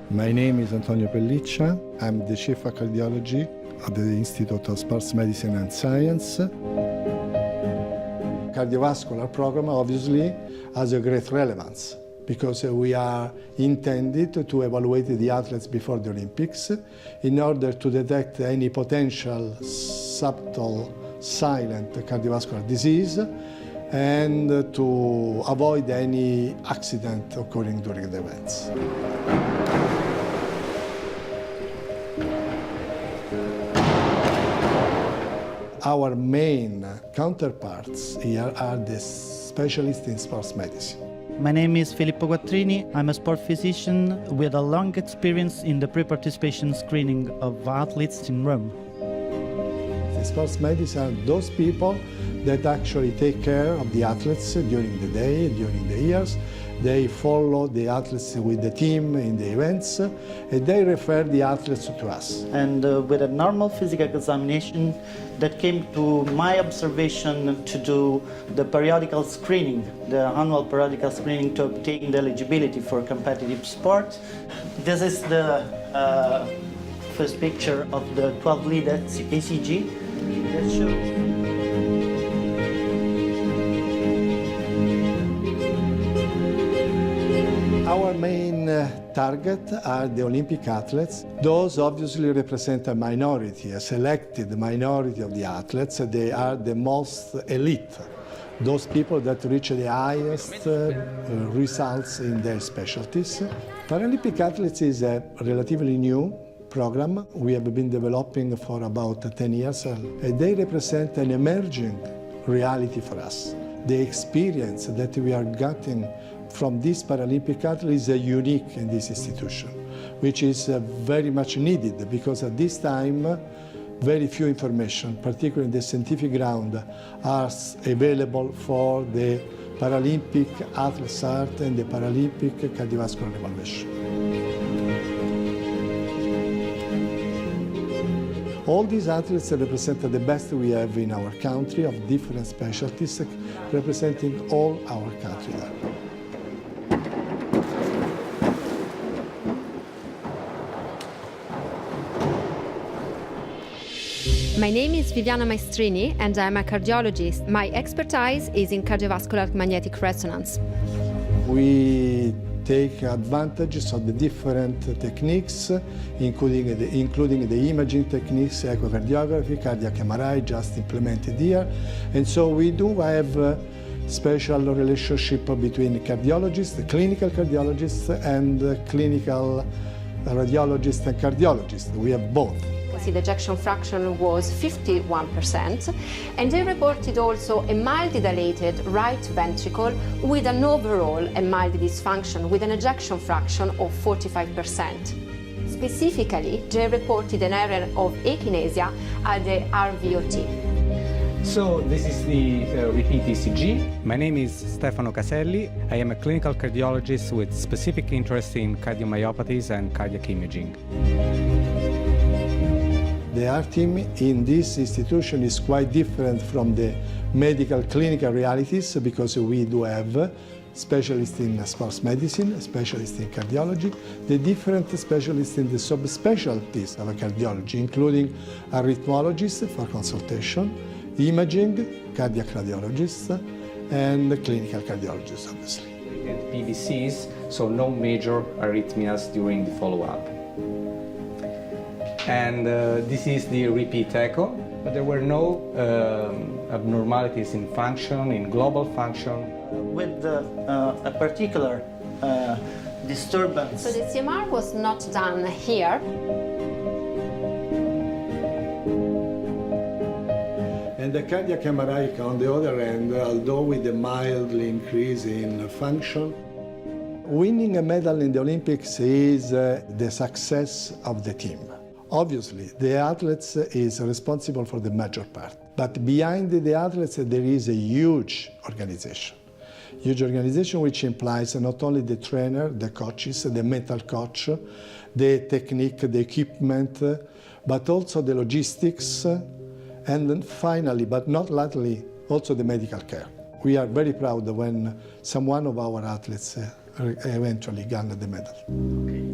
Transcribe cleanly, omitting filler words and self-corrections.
My name is Antonio Pelliccia. I'm the Chief of Cardiology at the Institute of Sports Medicine and Science. Cardiovascular program obviously has a great relevance because we are intended to evaluate the athletes before the Olympics in order to detect any potential subtle silent cardiovascular disease and to avoid any accident occurring during the events. Our main counterparts here are the specialists in sports medicine. My name is Filippo Quattrini. I'm a sport physician with a long experience in the pre-participation screening of athletes in Rome. The sports medicine are those people that actually take care of the athletes during the day, during the years. They follow the athletes with the team in the events, and they refer the athletes to us. And with a normal physical examination that came to my observation to do the periodical screening, the annual periodical screening to obtain the eligibility for competitive sport. This is the first picture of the 12-lead ECG that shows. Our main target are the Olympic athletes. Those obviously represent a minority, a selected minority of the athletes. They are the most elite, those people that reach the highest results in their specialties. Paralympic athletes is a relatively new program we have been developing for about 10 years, and they represent an emerging reality for us. The experience that we are getting from these Paralympic athletes is unique in this institution, which is very much needed because at this time very few information, particularly in the scientific ground, are available for the Paralympic athletes art and the Paralympic cardiovascular evaluation. All these athletes represent the best we have in our country of different specialties, representing all our country there. My name is Viviana Maestrini and I'm a cardiologist. My expertise is in cardiovascular magnetic resonance. We take advantages of the different techniques, including the imaging techniques, echocardiography, cardiac MRI, just implemented here. And so we do have a special relationship between cardiologists, clinical cardiologists, and clinical radiologists and cardiologists. We have both. The ejection fraction was 51%, and they reported also a mildly dilated right ventricle with an overall and mild dysfunction with an ejection fraction of 45%. Specifically, they reported an error of akinesia at the RVOT. So this is the repeat ECG. My name is Stefano Caselli. I am a clinical cardiologist with specific interest in cardiomyopathies and cardiac imaging. The art team in this institution is quite different from the medical clinical realities because we do have specialists in sports medicine, specialists in cardiology, the different specialists in the subspecialties of cardiology, including arrhythmologists for consultation, imaging, cardiac radiologists, and clinical cardiologists, obviously. And PVCs, so no major arrhythmias during the follow-up. And this is the repeat echo, but there were no abnormalities in function, in global function. With a particular disturbance. So the CMR was not done here. And the cardiac MRI, on the other hand, although with a mildly increase in function, winning a medal in the Olympics is the success of the team. Obviously, the athletes is responsible for the major part, but behind the athletes there is a huge organization which implies not only the trainer, the coaches, the mental coach, the technique, the equipment, but also the logistics, and then finally, but not lastly, also the medical care. We are very proud when someone of our athletes eventually got the medal. Okay.